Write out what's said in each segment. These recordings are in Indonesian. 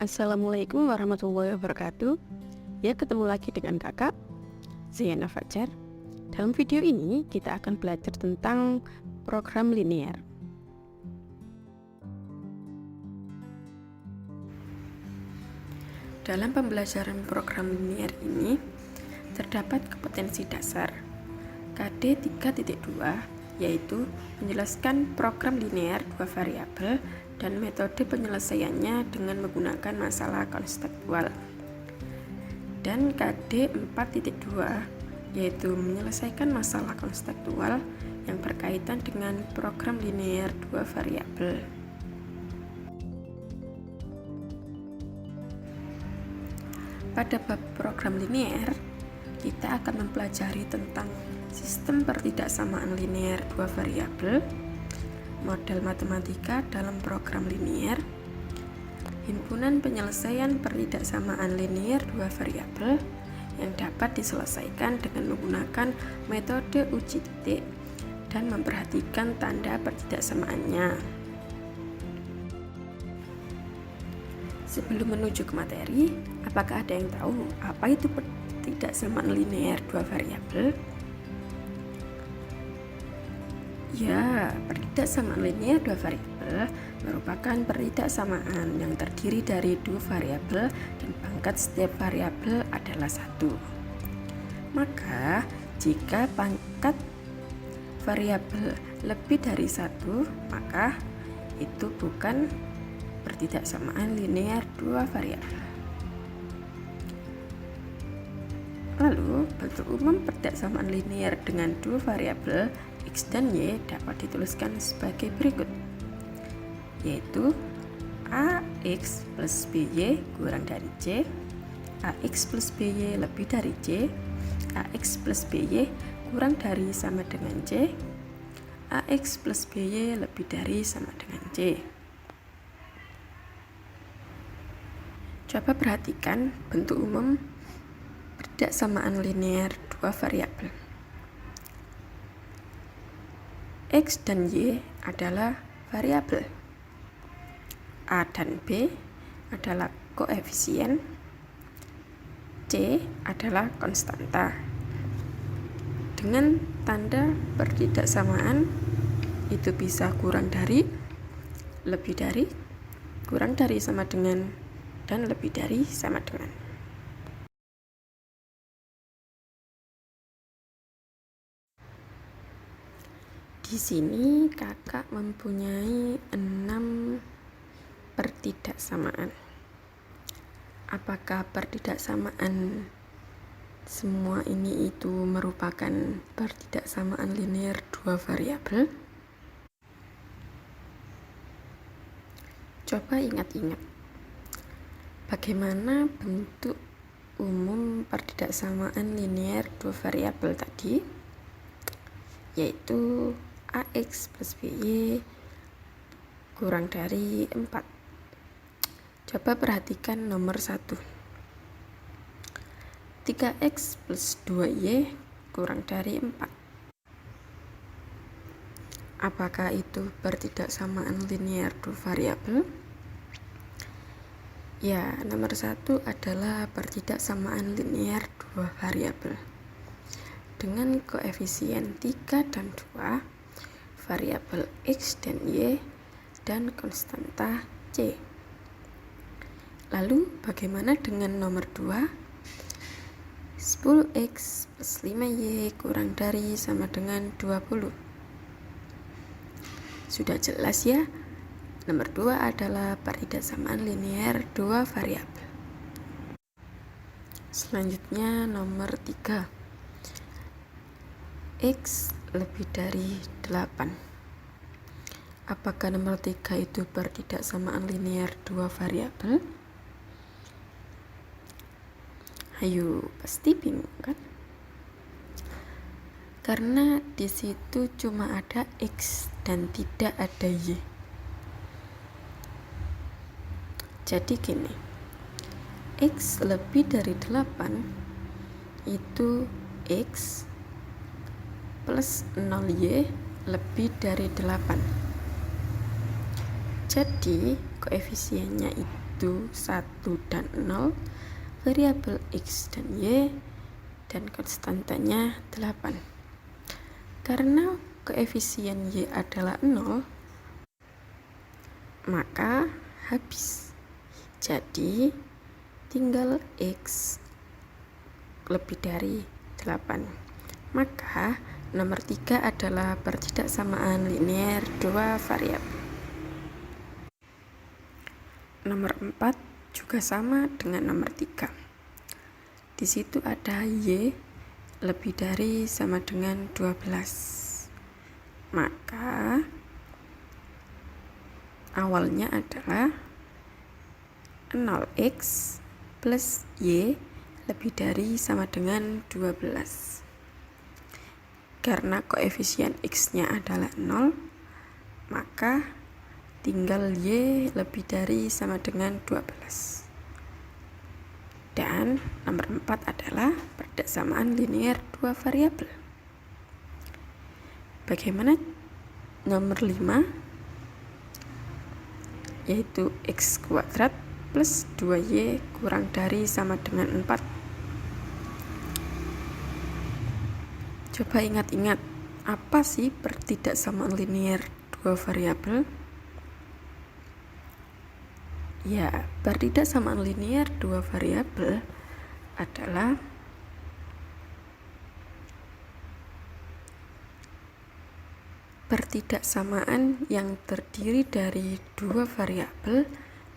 Assalamualaikum warahmatullahi wabarakatuh. Ya, ketemu lagi dengan kakak Zeyana Fajar. Dalam video ini kita akan belajar tentang program linear. Dalam pembelajaran program linear ini terdapat kompetensi dasar KD 3.2, yaitu menjelaskan program linear dua variabel dan metode penyelesaiannya dengan menggunakan masalah konseptual. Dan KD 4.2, yaitu menyelesaikan masalah konseptual yang berkaitan dengan program linear dua variabel. Pada bab program linear, kita akan mempelajari tentang sistem pertidaksamaan linear dua variabel, model matematika dalam program linear, himpunan penyelesaian pertidaksamaan linear dua variabel yang dapat diselesaikan dengan menggunakan metode uji titik dan memperhatikan tanda pertidaksamaannya. Sebelum menuju ke materi, apakah ada yang tahu apa itu pertidaksamaan linear dua variabel? Ya, pertidaksamaan linear dua variabel merupakan pertidaksamaan yang terdiri dari dua variabel dan pangkat setiap variabel adalah 1. Maka, jika pangkat variabel lebih dari 1, maka itu bukan pertidaksamaan linear dua variabel. Lalu, bentuk umum pertidaksamaan linear dengan dua variabel X dan Y dapat dituliskan sebagai berikut, yaitu AX plus BY kurang dari C, AX plus BY lebih dari C, AX plus BY kurang dari sama dengan C, AX plus BY lebih dari sama dengan C. Coba perhatikan bentuk umum pertidaksamaan linear dua variabel. X dan Y adalah variabel, A dan B adalah koefisien, C adalah konstanta. Dengan tanda pertidaksamaan itu bisa kurang dari, lebih dari, kurang dari sama dengan, dan lebih dari sama dengan. Di sini kakak mempunyai 6 pertidaksamaan. Apakah pertidaksamaan semua ini itu merupakan pertidaksamaan linear dua variabel? Coba ingat-ingat, bagaimana bentuk umum pertidaksamaan linear dua variabel tadi, yaitu AX plus BY kurang dari 4. Coba perhatikan nomor 1. 3X plus 2Y kurang dari 4. Apakah itu pertidaksamaan linear dua variabel? Ya, nomor 1 adalah pertidaksamaan linear dua variabel. Dengan koefisien 3 dan 2, variabel X dan Y, dan konstanta C. Lalu bagaimana dengan nomor 2? 10X plus 5Y kurang dari sama dengan 20. Sudah jelas ya, nomor 2 adalah pertidaksamaan linear dua variabel. Selanjutnya nomor 3. X lebih dari 8. Apakah nomor 3 itu pertidaksamaan linear dua variabel? Ayo, pasti bingung kan? Karena di situ cuma ada X dan tidak ada Y. Jadi gini, X lebih dari 8 itu X plus 0Y lebih dari 8. Jadi koefisiennya itu 1 dan 0, variabel X dan Y, dan konstantanya 8. Karena koefisien Y adalah 0, maka habis. Jadi tinggal X lebih dari 8. Maka nomor 3 adalah pertidaksamaan linear dua variabel. Nomor 4 juga sama dengan nomor 3. Di situ ada Y lebih dari sama dengan 12. Maka awalnya adalah 0x plus Y lebih dari sama dengan 12. Karena koefisien X-nya adalah 0, maka tinggal Y lebih dari sama dengan 12. Dan nomor 4 adalah persamaan linear dua variabel. Bagaimana nomor 5? Yaitu X kuadrat plus 2Y kurang dari sama dengan 4. Coba ingat-ingat, apa sih pertidaksamaan linear dua variabel? Ya, pertidaksamaan linear dua variabel adalah pertidaksamaan yang terdiri dari dua variabel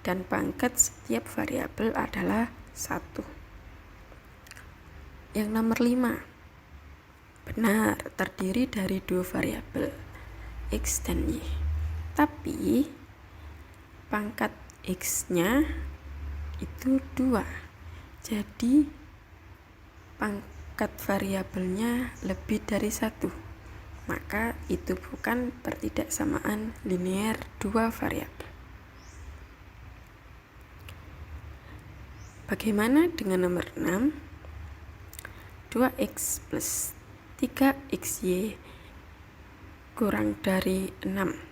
dan pangkat setiap variabel adalah 1. Yang nomor 5, benar, terdiri dari dua variabel X dan Y. Tapi pangkat X-nya itu 2. Jadi pangkat variabelnya lebih dari 1. Maka itu bukan pertidaksamaan linear dua variabel. Bagaimana dengan nomor 6? 2x plus 3xy kurang dari 6.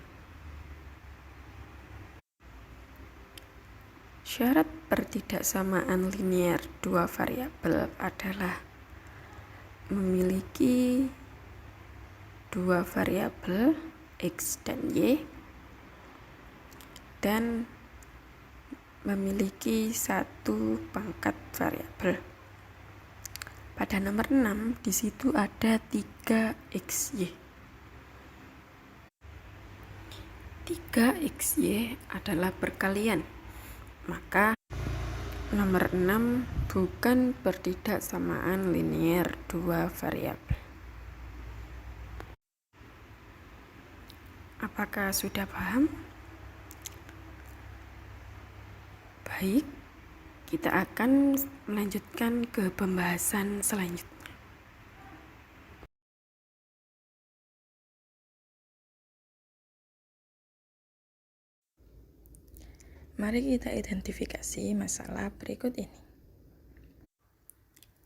Syarat pertidaksamaan linear dua variabel adalah memiliki dua variabel X dan Y dan memiliki satu pangkat variabel. Pada nomor 6 di situ ada 3xy. 3xy adalah perkalian. Maka nomor 6 bukan pertidaksamaan linear dua variabel. Apakah sudah paham? Baik, kita akan melanjutkan ke pembahasan selanjutnya. Mari kita identifikasi masalah berikut ini.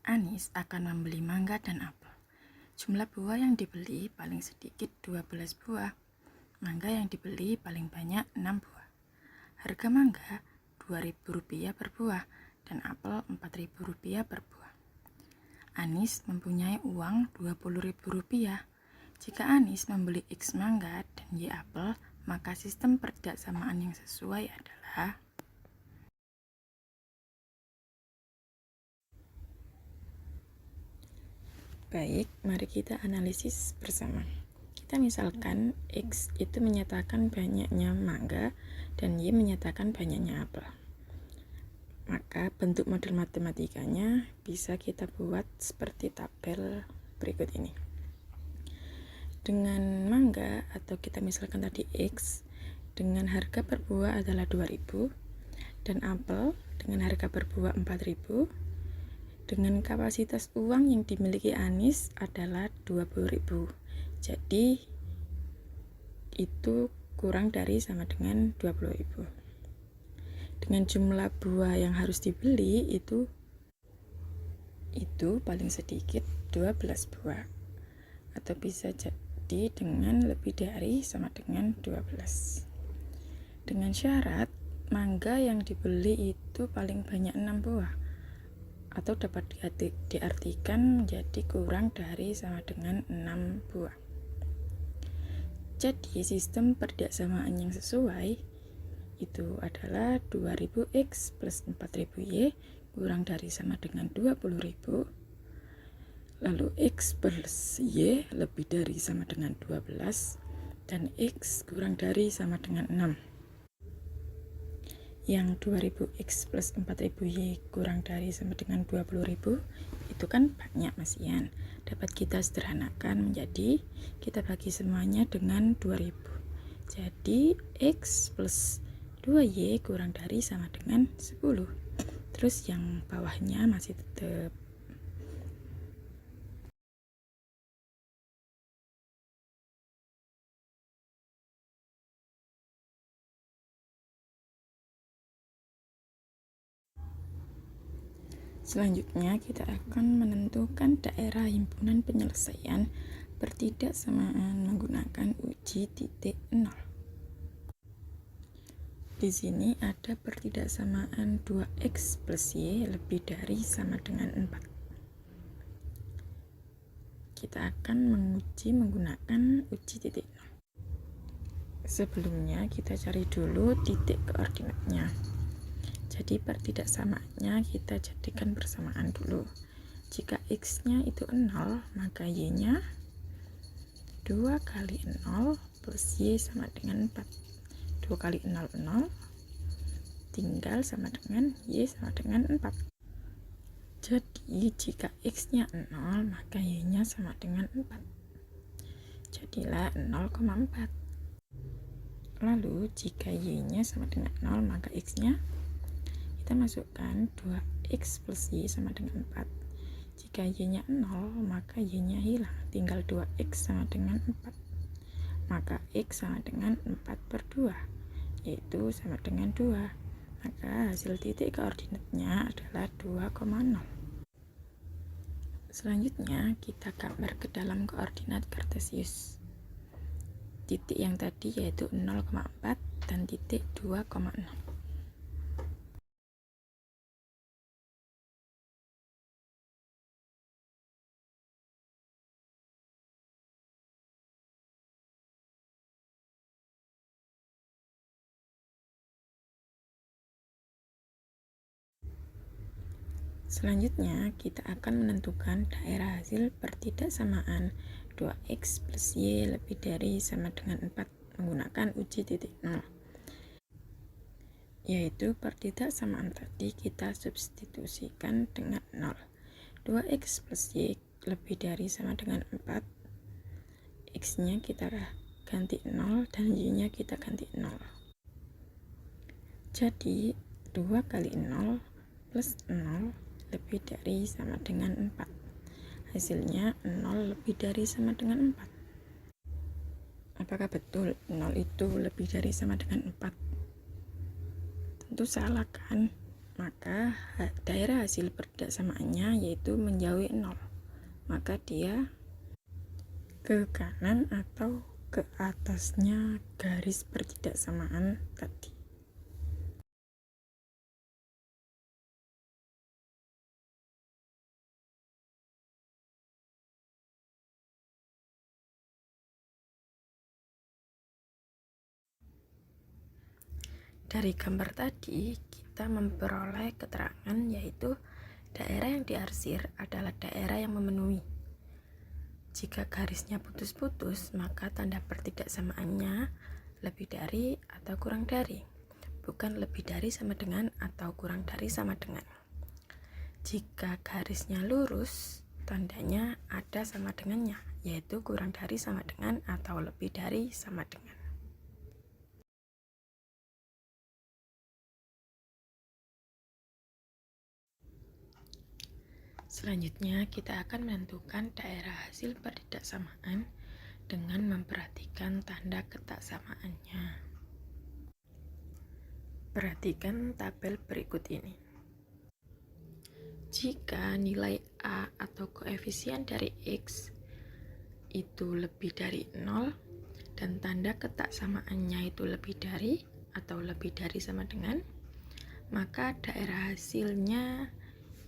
Anis akan membeli mangga dan apel. Jumlah buah yang dibeli paling sedikit 12 buah. Mangga yang dibeli paling banyak 6 buah. Harga mangga Rp2.000 per buah dan apel Rp4.000 per buah. Anis mempunyai uang Rp20.000. Jika Anis membeli X mangga dan Y apel, maka sistem pertidaksamaan yang sesuai adalah baik, mari kita analisis bersama. Kita misalkan X itu menyatakan banyaknya mangga dan Y menyatakan banyaknya apel. Maka bentuk model matematikanya bisa kita buat seperti tabel berikut ini. Dengan mangga atau kita misalkan tadi X dengan harga per buah adalah 2.000 dan apel dengan harga per buah 4.000 dengan kapasitas uang yang dimiliki Anis adalah 20.000. Jadi itu kurang dari sama dengan 20.000. Dengan jumlah buah yang harus dibeli itu paling sedikit 12 buah atau bisa tadi dengan lebih dari sama dengan 12. Dengan syarat mangga yang dibeli itu paling banyak 6 buah, atau dapat diartikan menjadi kurang dari sama dengan 6 buah. Jadi sistem perdaksamaan yang sesuai itu adalah 2000x plus 4000y kurang dari sama dengan 20.000, lalu x plus y lebih dari sama dengan 12, dan x kurang dari sama dengan 6. Yang 2000x plus 4000y kurang dari sama dengan 20.000 itu kan banyak Mas Ian. Dapat kita sederhanakan menjadi kita bagi semuanya dengan 2000. Jadi x plus 2y kurang dari sama dengan 10. Terus yang bawahnya masih tetap. Selanjutnya kita akan menentukan daerah himpunan penyelesaian pertidaksamaan menggunakan uji titik 0. Di sini ada pertidaksamaan 2x plus y lebih dari sama dengan 4. Kita akan menguji menggunakan uji titik 0. Sebelumnya kita cari dulu titik koordinatnya. Jadi pertidaksamaannya kita jadikan bersamaan dulu. Jika x-nya itu 0, maka y-nya 2 kali 0 plus y sama dengan 4. 2 kali 0, 0. Tinggal sama dengan y sama dengan 4. Jadi jika x-nya 0, maka y-nya sama dengan 4. Jadilah 0,4. Lalu jika y-nya sama dengan 0, maka x-nya kita masukkan 2x plus y sama dengan 4. Jika y-nya 0, maka y-nya hilang, tinggal 2x sama dengan 4. Maka x sama dengan 4 per 2, yaitu sama dengan 2. Maka hasil titik koordinatnya adalah 2,0. Selanjutnya kita gambar ke dalam koordinat kartesius. Titik yang tadi yaitu 0,4 dan titik 2,0. Selanjutnya, kita akan menentukan daerah hasil pertidaksamaan 2x plus y lebih dari sama dengan 4 menggunakan uji titik 0. Yaitu pertidaksamaan tadi kita substitusikan dengan 0. 2x plus y lebih dari sama dengan 4. X-nya kita ganti 0 dan y-nya kita ganti 0. Jadi, 2 kali 0 plus 0 lebih dari sama dengan 4. Hasilnya 0 lebih dari sama dengan 4. Apakah betul 0 itu lebih dari sama dengan 4? Tentu salah kan? Maka daerah hasil pertidaksamaannya yaitu menjauhi 0. Maka dia ke kanan atau ke atasnya garis pertidaksamaan tadi. Dari gambar tadi, kita memperoleh keterangan yaitu daerah yang diarsir adalah daerah yang memenuhi. Jika garisnya putus-putus, maka tanda pertidaksamaannya lebih dari atau kurang dari, bukan lebih dari sama dengan atau kurang dari sama dengan. Jika garisnya lurus, tandanya ada sama dengannya, yaitu kurang dari sama dengan atau lebih dari sama dengan. Selanjutnya, kita akan menentukan daerah hasil pertidaksamaan dengan memperhatikan tanda ketaksamaannya. Perhatikan tabel berikut ini. Jika nilai A atau koefisien dari X itu lebih dari 0 dan tanda ketaksamaannya itu lebih dari atau lebih dari sama dengan, maka daerah hasilnya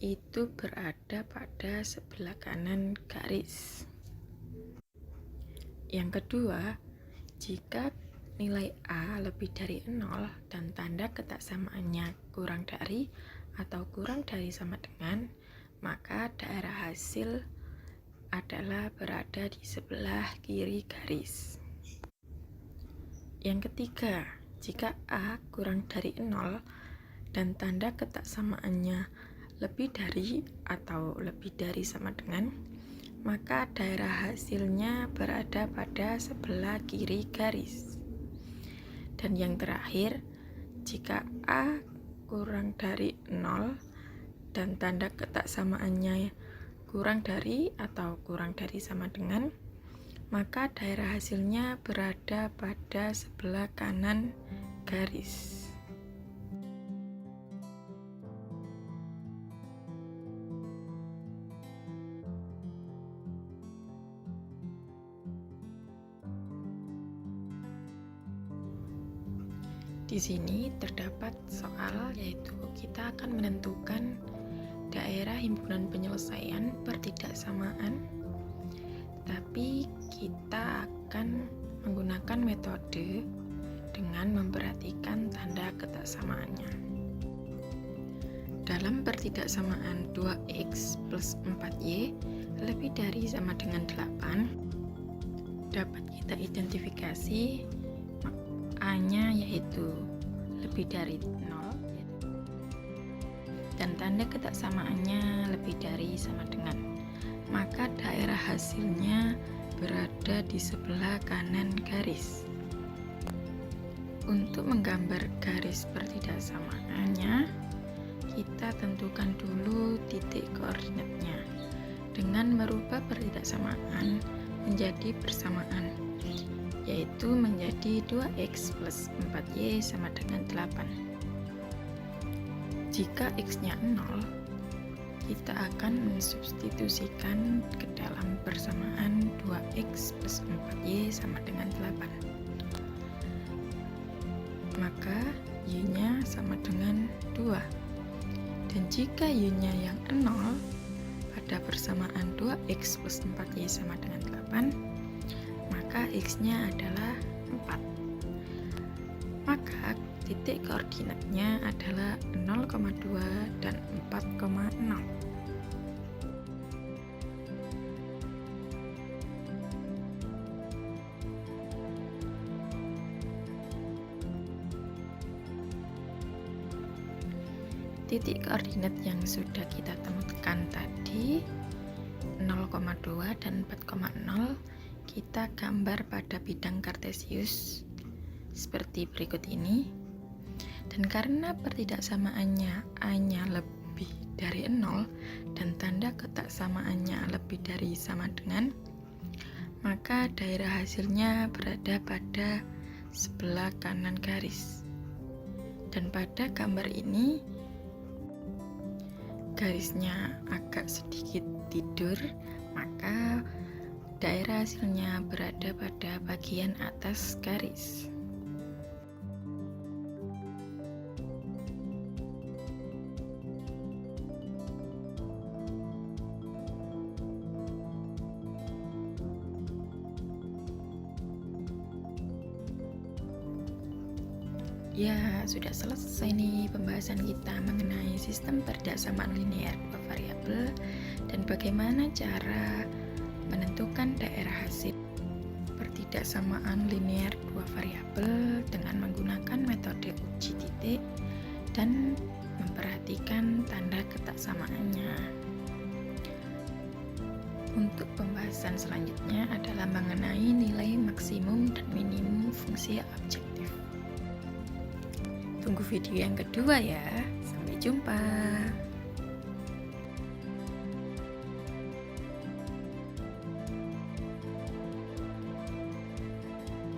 itu berada pada sebelah kanan garis. Yang kedua, jika nilai A lebih dari 0 dan tanda ketaksamaannya kurang dari atau kurang dari sama dengan, maka daerah hasil adalah berada di sebelah kiri garis. Yang ketiga, jika A kurang dari 0 dan tanda ketaksamaannya lebih dari atau lebih dari sama dengan, maka daerah hasilnya berada pada sebelah kiri garis. Dan yang terakhir, jika A kurang dari 0 dan tanda ketaksamaannya kurang dari atau kurang dari sama dengan, maka daerah hasilnya berada pada sebelah kanan garis. Di sini terdapat soal, yaitu kita akan menentukan daerah himpunan penyelesaian pertidaksamaan, tapi kita akan menggunakan metode dengan memperhatikan tanda ketaksamaannya. Dalam pertidaksamaan 2x plus 4y lebih dari sama dengan 8, dapat kita identifikasi A-nya yaitu lebih dari 0 dan tanda ketaksamaannya lebih dari sama dengan, maka daerah hasilnya berada di sebelah kanan garis. Untuk menggambar garis pertidaksamaannya, kita tentukan dulu titik koordinatnya dengan merubah pertidaksamaan menjadi persamaan, yaitu menjadi 2x plus 4y sama dengan 8. Jika x-nya 0, kita akan mensubstitusikan ke dalam persamaan 2x plus 4y sama dengan 8. Maka y-nya sama dengan 2. Dan jika y-nya yang 0 pada persamaan 2x plus 4y sama dengan 8, maka x-nya adalah 4. Maka titik koordinatnya adalah 0,2 dan 4,0. Titik koordinat yang sudah kita temukan tadi 0,2 dan 4,0 kita gambar pada bidang kartesius seperti berikut ini. Dan karena pertidaksamaannya A-nya lebih dari 0 dan tanda ketaksamaannya lebih dari sama dengan, maka daerah hasilnya berada pada sebelah kanan garis. Dan pada gambar ini garisnya agak sedikit tidur, maka daerah hasilnya berada pada bagian atas garis. Ya, sudah selesai nih pembahasan kita mengenai sistem pertidaksamaan linear dua variabel dan bagaimana cara menentukan daerah hasil pertidaksamaan linear dua variabel dengan menggunakan metode uji titik dan memperhatikan tanda ketaksamaannya. Untuk pembahasan selanjutnya adalah mengenai nilai maksimum dan minimum fungsi objektif. Tunggu video yang kedua ya. Sampai jumpa.